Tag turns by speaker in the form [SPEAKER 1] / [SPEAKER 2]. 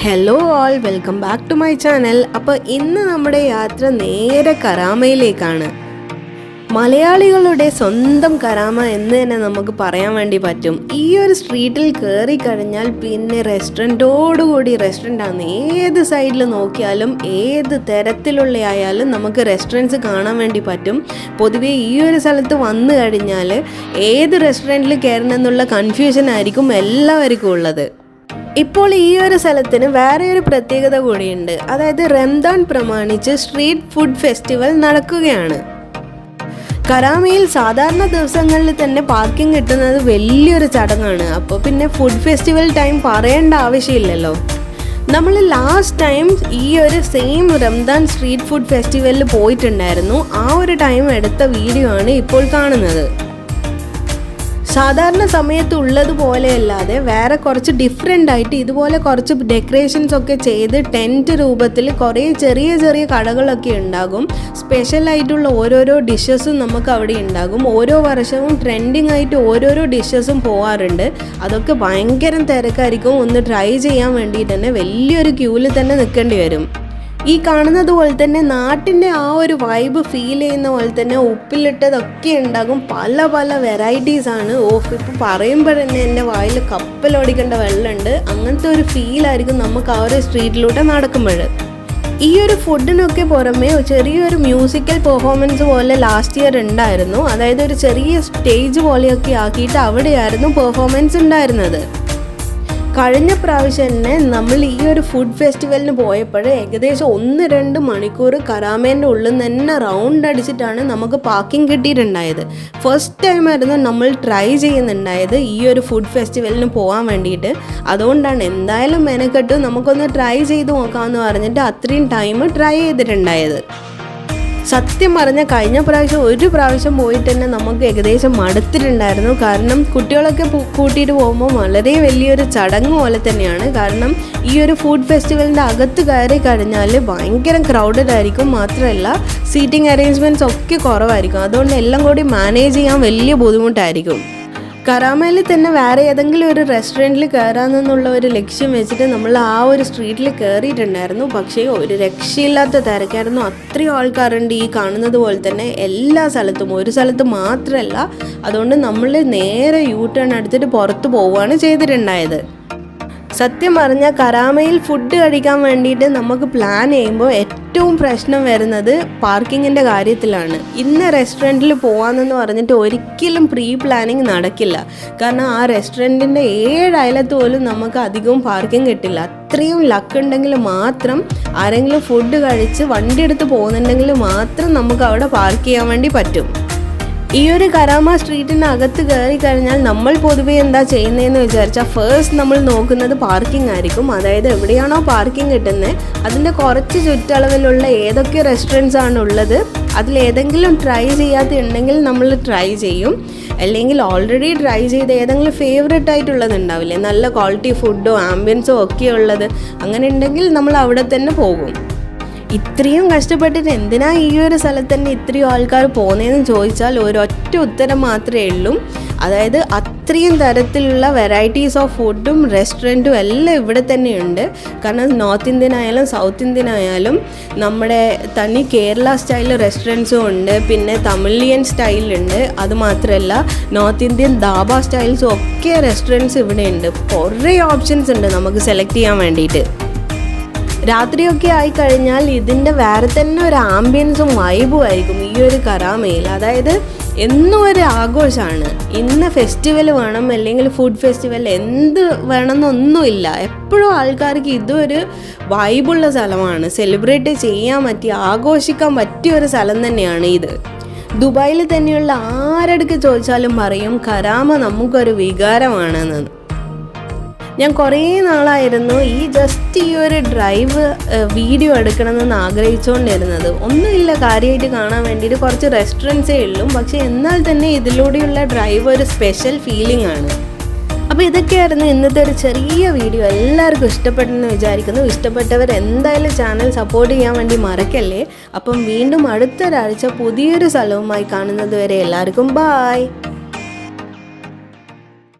[SPEAKER 1] Hello all, welcome back to my channel. അപ്പോൾ ഇന്ന് നമ്മുടെ യാത്ര നേരെ കരാമയിലേക്കാണ്. മലയാളികളുടെ സ്വന്തം കരാമ എന്ന് തന്നെ നമുക്ക് പറയാൻ വേണ്ടി പറ്റും. ഈ ഒരു സ്ട്രീറ്റിൽ കയറി കഴിഞ്ഞാൽ പിന്നെ റെസ്റ്റോറൻറ്റോടുകൂടി റെസ്റ്റോറൻ്റാണ്. ഏത് സൈഡിൽ നോക്കിയാലും ഏത് തരത്തിലുള്ള ആയാലും നമുക്ക് റെസ്റ്റോറൻറ്റ്സ് കാണാൻ വേണ്ടി പറ്റും. പൊതുവേ ഈ ഒരു സ്ഥലത്ത് വന്നു കഴിഞ്ഞാൽ ഏത് റെസ്റ്റോറൻറ്റിൽ കയറണം എന്നുള്ള കൺഫ്യൂഷൻ ആയിരിക്കും എല്ലാവർക്കും ഉള്ളത്. ഇപ്പോൾ ഈ ഒരു സ്ഥലത്തിന് വേറെ ഒരു പ്രത്യേകത കൂടിയുണ്ട്. അതായത് റംദാൻ പ്രമാണിച്ച് സ്ട്രീറ്റ് ഫുഡ് ഫെസ്റ്റിവൽ നടക്കുകയാണ്. കരാമയിൽ സാധാരണ ദിവസങ്ങളിൽ തന്നെ പാർക്കിംഗ് കിട്ടുന്നത് വലിയൊരു ചടങ്ങാണ്. അപ്പോൾ പിന്നെ ഫുഡ് ഫെസ്റ്റിവൽ ടൈം പറയേണ്ട ആവശ്യമില്ലല്ലോ. നമ്മൾ ലാസ്റ്റ് ടൈം ഈ ഒരു സെയിം റംദാൻ സ്ട്രീറ്റ് ഫുഡ് ഫെസ്റ്റിവലിൽ പോയിട്ടുണ്ടായിരുന്നു. ആ ഒരു ടൈം എടുത്ത വീഡിയോ ആണ് ഇപ്പോൾ കാണുന്നത്. സാധാരണ സമയത്ത് ഉള്ളതുപോലെ അല്ലാതെ വേറെ കുറച്ച് ഡിഫറെൻ്റ് ആയിട്ട് ഇതുപോലെ കുറച്ച് ഡെക്കറേഷൻസ് ഒക്കെ ചെയ്ത് ടെൻറ്റ് രൂപത്തിൽ കുറേ ചെറിയ ചെറിയ കടകളൊക്കെ ഉണ്ടാകും. സ്പെഷ്യലായിട്ടുള്ള ഓരോരോ ഡിഷസും നമുക്ക് അവിടെ ഉണ്ടാകും. ഓരോ വർഷവും ട്രെൻഡിങ് ആയിട്ട് ഓരോരോ ഡിഷസും പോകാറുണ്ട്. അതൊക്കെ ഭയങ്കര തിരക്കായിരിക്കും. ഒന്ന് ട്രൈ ചെയ്യാൻ വേണ്ടിയിട്ട് തന്നെ വലിയൊരു ക്യൂവിൽ തന്നെ നിൽക്കേണ്ടി വരും. ഈ കാണുന്നത് പോലെ തന്നെ നാട്ടിൻ്റെ ആ ഒരു വൈബ് ഫീൽ ചെയ്യുന്ന പോലെ തന്നെ ഉപ്പിലിട്ടതൊക്കെ ഉണ്ടാകും. പല പല വെറൈറ്റീസാണ്. ഇപ്പോൾ പറയുമ്പോൾ തന്നെ എൻ്റെ വായിൽ കപ്പലോടിക്കേണ്ട വെള്ളമുണ്ട്. അങ്ങനത്തെ ഒരു ഫീലായിരിക്കും നമുക്ക് ആ ഒരു സ്ട്രീറ്റിലൂടെ നടക്കുമ്പോൾ. ഈ ഒരു ഫുഡിനൊക്കെ പുറമേ ചെറിയൊരു മ്യൂസിക്കൽ പെർഫോമൻസ് പോലെ ലാസ്റ്റ് ഇയർ ഉണ്ടായിരുന്നു. അതായത് ഒരു ചെറിയ സ്റ്റേജ് പോലെയൊക്കെ ആക്കിയിട്ട് അവിടെയായിരുന്നു പെർഫോമൻസ് ഉണ്ടായിരുന്നത്. കഴിഞ്ഞ പ്രാവശ്യം തന്നെ നമ്മൾ ഈ ഒരു ഫുഡ് ഫെസ്റ്റിവലിന് പോയപ്പോൾ ഏകദേശം 1-2 മണിക്കൂർ കരാമേൻ്റെ ഉള്ളിൽ തന്നെ റൗണ്ട് അടിച്ചിട്ടാണ് നമുക്ക് പാർക്കിംഗ് കിട്ടിയിട്ടുണ്ടായത്. ഫസ്റ്റ് ടൈമായിരുന്നു നമ്മൾ ട്രൈ ചെയ്യുന്നുണ്ടായത് ഈ ഒരു ഫുഡ് ഫെസ്റ്റിവലിന് പോകാൻ വേണ്ടിയിട്ട്. അതുകൊണ്ടാണ് എന്തായാലും മെനക്കെട്ട് നമുക്കൊന്ന് ട്രൈ ചെയ്ത് നോക്കാമെന്ന് പറഞ്ഞിട്ട് അത്രയും ടൈം ട്രൈ ചെയ്തിട്ടുണ്ടായത്. സത്യം പറഞ്ഞാൽ കഴിഞ്ഞ പ്രാവശ്യം ഒരു പ്രാവശ്യം പോയിട്ട് തന്നെ നമുക്ക് ഏകദേശം മടുത്തിട്ടുണ്ടായിരുന്നു. കാരണം കുട്ടികളൊക്കെ കൂട്ടിയിട്ട് പോകുമ്പോൾ വളരെ വലിയൊരു ചടങ്ങ് പോലെ തന്നെയാണ്. കാരണം ഈ ഒരു ഫുഡ് ഫെസ്റ്റിവലിൻ്റെ അകത്ത് കയറി കഴിഞ്ഞാൽ ഭയങ്കര ക്രൗഡഡ് ആയിരിക്കും. മാത്രമല്ല സീറ്റിംഗ് അറേഞ്ച്മെൻറ്റ്സ് ഒക്കെ കുറവായിരിക്കും. അതുകൊണ്ട് എല്ലാം കൂടി മാനേജ് ചെയ്യാൻ വലിയ ബുദ്ധിമുട്ടായിരിക്കും. കരാമയിൽ തന്നെ വേറെ ഏതെങ്കിലും ഒരു റെസ്റ്റോറൻറ്റിൽ കയറാമെന്നുള്ള ഒരു ലക്ഷ്യം വെച്ചിട്ട് നമ്മൾ ആ ഒരു സ്ട്രീറ്റിൽ കയറിയിട്ടുണ്ടായിരുന്നു. പക്ഷേ ഒരു രക്ഷയില്ലാത്ത തിരക്കായിരുന്നു. അത്രയും ആൾക്കാരുണ്ട് ഈ കാണുന്നത് പോലെ തന്നെ എല്ലാ സ്ഥലത്തും. ഒരു സ്ഥലത്ത് മാത്രമല്ല. അതുകൊണ്ട് നമ്മൾ നേരെ യൂ ടേൺ എടുത്തിട്ട് പുറത്ത് പോവുകയാണ് ചെയ്തിട്ടുണ്ടായത്. സത്യം പറഞ്ഞാൽ കരാമയിൽ ഫുഡ് കഴിക്കാൻ വേണ്ടിയിട്ട് നമുക്ക് പ്ലാൻ ചെയ്യുമ്പോൾ ഏറ്റവും പ്രശ്നം വരുന്നത് പാർക്കിങ്ങിൻ്റെ കാര്യത്തിലാണ്. ഇന്ന റെസ്റ്റോറൻറ്റിൽ പോകാമെന്ന് പറഞ്ഞിട്ട് ഒരിക്കലും പ്രീ പ്ലാനിങ് നടക്കില്ല. കാരണം ആ റെസ്റ്റോറൻറ്റിൻ്റെ 7 അയലത്ത് പോലും നമുക്ക് അധികവും പാർക്കിംഗ് കിട്ടില്ല. അത്രയും ലക്ക് ഉണ്ടെങ്കിൽ മാത്രം ആരെങ്കിലും ഫുഡ് കഴിച്ച് വണ്ടി എടുത്ത് പോകുന്നുണ്ടെങ്കിൽ മാത്രം നമുക്ക് അവിടെ പാർക്ക് ചെയ്യാൻ വേണ്ടി പറ്റും. ഈ ഒരു കരാമ സ്ട്രീറ്റിനകത്ത് കയറി കഴിഞ്ഞാൽ നമ്മൾ പൊതുവേ എന്താ ചെയ്യുന്നതെന്ന് വിചാരിച്ചാൽ ഫസ്റ്റ് നമ്മൾ നോക്കുന്നത് പാർക്കിംഗ് ആയിരിക്കും. അതായത് എവിടെയാണോ പാർക്കിംഗ് കിട്ടുന്നത് അതിൻ്റെ കുറച്ച് ചുറ്റളവിലുള്ള ഏതൊക്കെ റെസ്റ്റോറൻറ്റ്സ് ആണ് ഉള്ളത് അതിലേതെങ്കിലും ട്രൈ ചെയ്യാത്തുണ്ടെങ്കിൽ നമ്മൾ ട്രൈ ചെയ്യും. അല്ലെങ്കിൽ ഓൾറെഡി ട്രൈ ചെയ്ത് ഏതെങ്കിലും ഫേവറേറ്റ് ആയിട്ടുള്ളത് ഉണ്ടാവില്ലേ, നല്ല ക്വാളിറ്റി ഫുഡോ ആംബിയൻസോ ഒക്കെ ഉള്ളത്, അങ്ങനെ ഉണ്ടെങ്കിൽ നമ്മൾ അവിടെ തന്നെ പോകും. ഇത്രയും കഷ്ടപ്പെട്ടിട്ട് എന്തിനാ ഈ ഒരു സ്ഥലത്ത് തന്നെ ഇത്രയും ആൾക്കാർ പോകുന്നതെന്ന് ചോദിച്ചാൽ ഒരൊറ്റ ഉത്തരം മാത്രമേ ഉള്ളൂ. അതായത് അത്രയും തരത്തിലുള്ള വെറൈറ്റീസ് ഓഫ് ഫുഡും റെസ്റ്റോറൻറ്റും എല്ലാം ഇവിടെ തന്നെയുണ്ട്. കാരണം നോർത്ത് ഇന്ത്യൻ ആയാലും സൗത്ത് ഇന്ത്യൻ ആയാലും നമ്മുടെ തനി കേരള സ്റ്റൈൽ റെസ്റ്റോറൻറ്റ്സും ഉണ്ട്. പിന്നെ തമിഴിയൻ സ്റ്റൈലുണ്ട്. അതുമാത്രമല്ല നോർത്ത് ഇന്ത്യൻ ധാബ സ്റ്റൈൽസും ഒക്കെ റെസ്റ്റോറൻറ്റ്സ് ഇവിടെ ഉണ്ട്. കുറേ ഓപ്ഷൻസ് ഉണ്ട് നമുക്ക് സെലക്ട് ചെയ്യാൻ വേണ്ടിയിട്ട്. രാത്രിയൊക്കെ ആയിക്കഴിഞ്ഞാൽ ഇതിൻ്റെ വേറെ തന്നെ ഒരു ആംബിയൻസും വൈബും ആയിരിക്കും ഈ ഒരു കരാമയിൽ. അതായത് എന്നും ഒരു ആഘോഷമാണ്. ഇന്ന ഫെസ്റ്റിവൽ വേണം അല്ലെങ്കിൽ ഫുഡ് ഫെസ്റ്റിവൽ എന്ത് വേണമെന്നൊന്നുമില്ല. എപ്പോഴും ആൾക്കാർക്ക് ഇതൊരു വൈബുള്ള സ്ഥലമാണ്. സെലിബ്രേറ്റ് ചെയ്യാൻ പറ്റിയ ആഘോഷിക്കാൻ പറ്റിയ ഒരു സ്ഥലം തന്നെയാണ് ഇത്. ദുബായിൽ തന്നെയുള്ള ആരടുക്ക് ചോദിച്ചാലും പറയും കരാമ നമുക്കൊരു വികാരമാണെന്ന്. ഞാൻ കുറേ നാളായിരുന്നു ഈ ഒരു ഡ്രൈവ് വീഡിയോ എടുക്കണമെന്ന് ആഗ്രഹിച്ചുകൊണ്ടിരുന്നത്. ഒന്നുമില്ല കാര്യമായിട്ട് കാണാൻ വേണ്ടിയിട്ട് കുറച്ച് റെസ്റ്റോറൻറ്റ്സേ ഉള്ളൂ. പക്ഷേ എന്നാൽ തന്നെ ഇതിലൂടെയുള്ള ഡ്രൈവ് ഒരു സ്പെഷ്യൽ ഫീലിംഗ് ആണ്. അപ്പോൾ ഇതൊക്കെയായിരുന്നു ഇന്നത്തെ ഒരു ചെറിയ വീഡിയോ. എല്ലാവർക്കും ഇഷ്ടപ്പെട്ടെന്ന് വിചാരിക്കുന്നു. ഇഷ്ടപ്പെട്ടവർ എന്തായാലും ചാനൽ സപ്പോർട്ട് ചെയ്യാൻ വേണ്ടി മറക്കല്ലേ. അപ്പം വീണ്ടും അടുത്തൊരാഴ്ച പുതിയൊരു സ്ഥലവുമായി കാണുന്നത് വരെ എല്ലാവർക്കും ബായ്.